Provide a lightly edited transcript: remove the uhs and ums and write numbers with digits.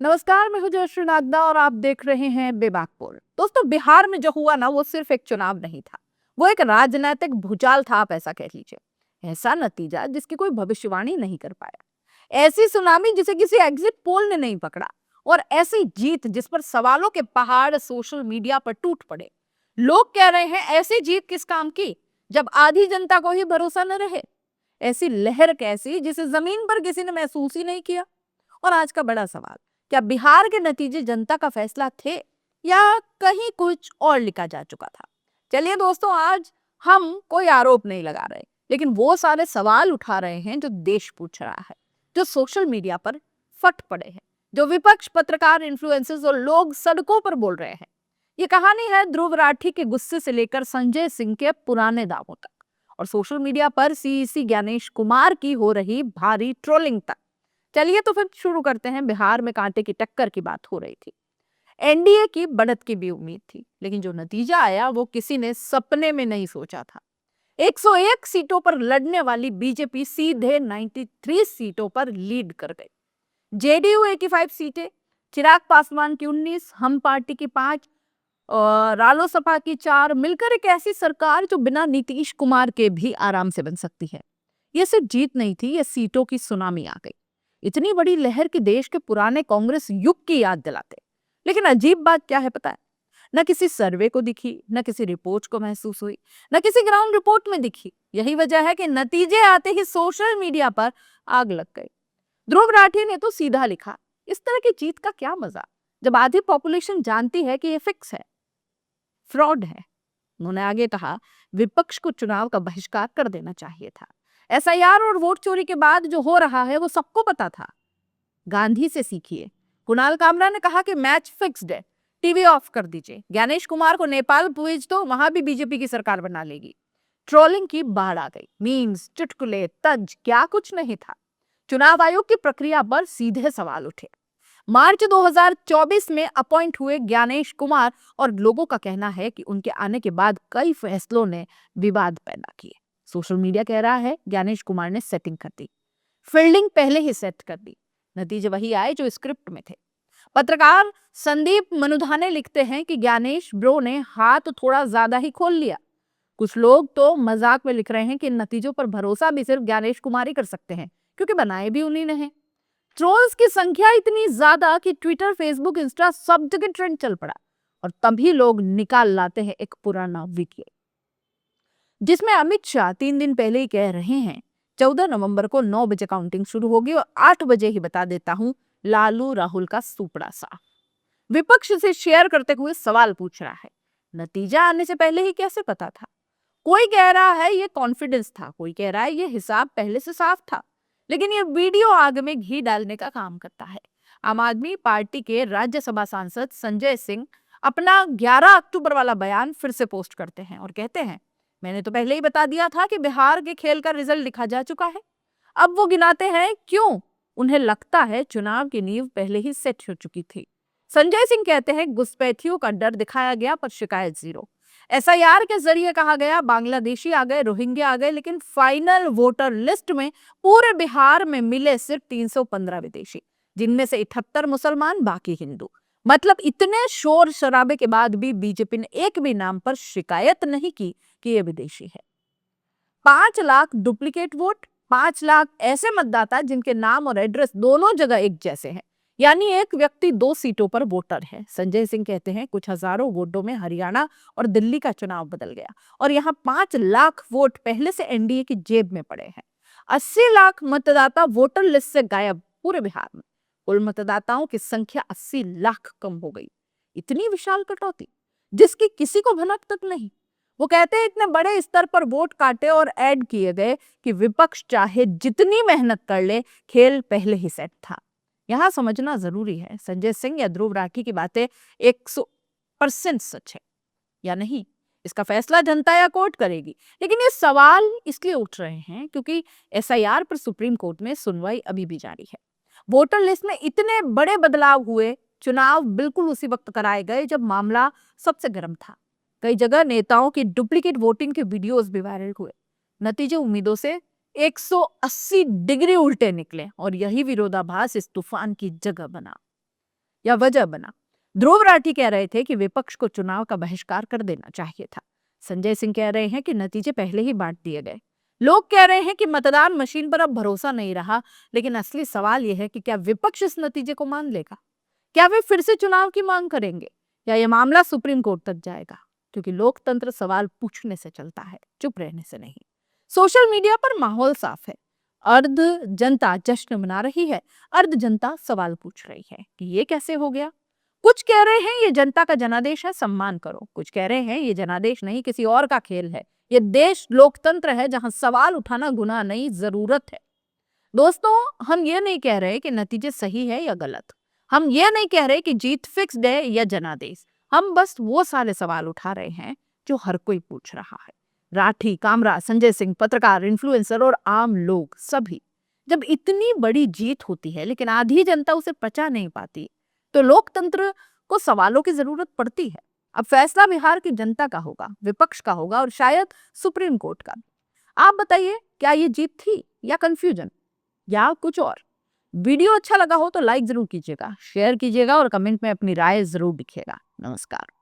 नमस्कार, मैं हूं जयश्री नागदा और आप देख रहे हैं बेबाकपुर। दोस्तों, बिहार में जो हुआ ना वो सिर्फ एक चुनाव नहीं था, वो एक राजनीतिक भूचाल था, आप ऐसा कह लीजिए। ऐसा नतीजा जिसकी कोई भविष्यवाणी नहीं कर पाया, ऐसी सुनामी जिसे किसी एग्जिट पोल ने नहीं पकड़ा, और ऐसी जीत जिस पर सवालों के पहाड़ सोशल मीडिया पर टूट पड़े। लोग कह रहे हैं ऐसी जीत किस काम की जब आधी जनता को ही भरोसा न रहे। ऐसी लहर कैसी जिसे जमीन पर किसी ने महसूस ही नहीं किया। और आज का बड़ा सवाल, क्या बिहार के नतीजे जनता का फैसला थे या कहीं कुछ और लिखा जा चुका था? चलिए दोस्तों, आज हम कोई आरोप नहीं लगा रहे, लेकिन वो सारे सवाल उठा रहे हैं जो देश पूछ रहा है, जो सोशल मीडिया पर फट पड़े हैं, जो विपक्ष, पत्रकार, इन्फ्लुएंसर्स और लोग सड़कों पर बोल रहे हैं। ये कहानी है ध्रुव राठी के गुस्से से लेकर संजय सिंह के पुराने दावों तक, और सोशल मीडिया पर सीईसी ज्ञानेश कुमार की हो रही भारी ट्रोलिंग तक। चलिए तो फिर शुरू करते हैं। बिहार में कांटे की टक्कर की बात हो रही थी, एनडीए की बढ़त की भी उम्मीद थी, लेकिन जो नतीजा आया वो किसी ने सपने में नहीं सोचा था। 101 सीटों पर लड़ने वाली बीजेपी सीधे 93 सीटों पर लीड कर गई। जेडीयू 85 सीटें, चिराग पासवान की 19, हम पार्टी की 5 और रालोसपा की 4, मिलकर एक ऐसी सरकार जो बिना नीतीश कुमार के भी आराम से बन सकती है। ये सिर्फ जीत नहीं थी, ये सीटों की सुनामी आ गई। इतनी बड़ी लहर की देश के पुराने कांग्रेस युग की याद दिलाते। लेकिन अजीब बात क्या है पता है? न किसी सर्वे को दिखी, न किसी रिपोर्ट को महसूस हुई, न किसी ग्राउंड रिपोर्ट में दिखी। यही वजह है कि नतीजे आते ही सोशल मीडिया पर आग लग गई। ध्रुव राठी ने तो सीधा लिखा, इस तरह की जीत का क्या मजा, जब आधी पॉपुलेशन जानती है कि ये फिक्स है, फ्रॉड है। उन्होंने आगे कहा, विपक्ष को चुनाव का बहिष्कार कर देना चाहिए था। एसआईआर और वोट चोरी के बाद जो हो रहा है वो सबको पता था। गांधी से सीखिए। कुणाल कामरा ने कहा कि मैच फिक्स्ड है, टीवी ऑफ कर दीजिए। ज्ञानेश कुमार को नेपाल भेज दो, वहां भी बीजेपी की सरकार बना लेगी। ट्रोलिंग की बाढ़ आ गई, मीम्स, चुटकुले, तंज, क्या कुछ नहीं था। चुनाव आयोग की प्रक्रिया पर सीधे सवाल उठे। मार्च 2024 में अपॉइंट हुए ज्ञानेश कुमार, और लोगों का कहना है कि उनके आने के बाद कई फैसलों ने विवाद पैदा किए। सोशल मीडिया कह रहा है ज्ञानेश कुमार ने सेटिंग कर दी, फील्डिंग पहले ही सेट कर दी। नतीजे वही आए जो स्क्रिप्ट में थे। पत्रकार संदीप मनुधाने लिखते हैं कि ज्ञानेश ब्रो ने हाथ थोड़ा ज्यादा ही खोल लिया। कुछ लोग तो मजाक में लिख रहे हैं कि इन नतीजों पर भरोसा भी सिर्फ ज्ञानेश कुमार ही कर सकते हैं, क्योंकि बनाए भी उन्हीं ने हैं। ट्रोल्स की संख्या इतनी ज्यादा कि ट्विटर, फेसबुक, इंस्टा सब जगह ट्रेंड चल पड़ा, और तभी लोग निकाल लाते हैं एक पुराना वीडियो जिसमें अमित शाह 3 दिन पहले ही कह रहे हैं 14 नवंबर को 9 बजे काउंटिंग शुरू होगी और 8 बजे ही बता देता हूं लालू राहुल का सुपड़ा साफ। विपक्ष से शेयर करते हुए सवाल पूछ रहा है, नतीजा आने से पहले ही कैसे पता था? कोई कह रहा है ये कॉन्फिडेंस था, कोई कह रहा है ये हिसाब पहले से साफ था। लेकिन ये वीडियो आग में घी डालने का काम करता है। आम आदमी पार्टी के राज्यसभा सांसद संजय सिंह अपना 11 अक्टूबर वाला बयान फिर से पोस्ट करते हैं और कहते हैं, मैंने तो पहले ही बता दिया था कि बिहार के खेल का रिजल्ट लिखा जा चुका है। अब वो गिनाते हैं क्यों उन्हें लगता है चुनाव की नींव पहले ही सेट हो चुकी थी। संजय सिंह कहते हैं घुसपैठियों का डर दिखाया गया पर शिकायत जीरो। एसआईआर के जरिए कहा गया बांग्लादेशी आ गए, रोहिंग्या आ गए, लेकिन फाइनल वोटर लिस्ट में पूरे बिहार में मिले सिर्फ 315 विदेशी, जिनमें से 78 मुसलमान, बाकी हिंदू। मतलब इतने शोर शराबे के बाद भी बीजेपी ने एक भी नाम पर शिकायत नहीं की कि ये विदेशी है। 5 लाख डुप्लीकेट वोट, 5 लाख ऐसे मतदाता जिनके नाम और एड्रेस दोनों जगह एक जैसे हैं, यानी एक व्यक्ति 2 सीटों पर वोटर है। संजय सिंह कहते हैं कुछ हजारों वोटों में हरियाणा और दिल्ली का चुनाव बदल गया, और यहाँ 5 लाख वोट पहले से एनडीए की जेब में पड़े हैं। 80 लाख मतदाता वोटर लिस्ट से गायब पूरे बिहार में। कुल मतदाताओं की संख्या 80 लाख कम हो गई। इतनी विशाल कटौती जिसकी किसी को भनक तक नहीं। वो कहते हैं इतने बड़े स्तर पर वोट काटे और ऐड किए गए कि विपक्ष चाहे जितनी मेहनत कर ले, खेल पहले ही सेट था। यहां समझना जरूरी है, संजय सिंह या ध्रुव राठी की बातें 100% सच है या नहीं, इसका फैसला जनता या कोर्ट करेगी। लेकिन ये सवाल इसलिए उठ रहे हैं क्योंकि एसआईआर पर सुप्रीम कोर्ट में सुनवाई अभी भी जारी है। वोटर लिस्ट में इतने बड़े बदलाव हुए, चुनाव बिल्कुल उसी वक्त कराए गए जब मामला सबसे गर्म था। कई जगह नेताओं की डुप्लीकेट वोटिंग के वीडियोस भी वायरल हुए। नतीजे उम्मीदों से 180 डिग्री उल्टे निकले, और यही विरोधाभास इस तूफान की जगह बना। या वजह बना? ध्रुव राठी कह रहे थे कि विपक्ष को चुनाव का बहिष्कार कर देना चाहिए था। संजय सिंह कह रहे हैं कि नतीजे पहले ही बांट दिए गए। लोग कह रहे हैं कि मतदान मशीन पर अब भरोसा नहीं रहा, लेकिन असली सवाल यह है कि क्या विपक्ष इस नतीजे को मान लेगा? क्या वे फिर से चुनाव की मांग करेंगे या यह मामला सुप्रीम कोर्ट तक जाएगा? क्योंकि लोकतंत्र सवाल पूछने से चलता है, चुप रहने से नहीं। सोशल मीडिया पर माहौल साफ है। अर्ध जनता जश्न मना रही है, अर्ध जनता सवाल पूछ रही है कि ये कैसे हो गया। कुछ कह रहे हैं ये जनता का जनादेश है, सम्मान करो। कुछ कह रहे हैं ये जनादेश नहीं, किसी और का खेल है। ये देश लोकतंत्र है जहां सवाल उठाना गुनाह नहीं, जरूरत है। दोस्तों, हम ये नहीं कह रहे कि नतीजे सही है या गलत। हम ये नहीं कह रहे कि जीत फिक्स्ड है या जनादेश। हम बस वो सारे सवाल उठा रहे हैं जो हर कोई पूछ रहा है। राठी, कामरा, संजय सिंह, पत्रकार, इन्फ्लुएंसर और आम लोग सभी। जब इतनी बड़ी जीत होती है लेकिन आधी जनता उसे पचा नहीं पाती, तो लोकतंत्र को सवालों की जरूरत पड़ती है। अब फैसला बिहार की जनता का होगा, विपक्ष का होगा और शायद सुप्रीम कोर्ट का। आप बताइए, क्या ये जीत थी या कंफ्यूजन या कुछ और? वीडियो अच्छा लगा हो तो लाइक जरूर कीजिएगा, शेयर कीजिएगा और कमेंट में अपनी राय जरूर लिखिएगा। नमस्कार।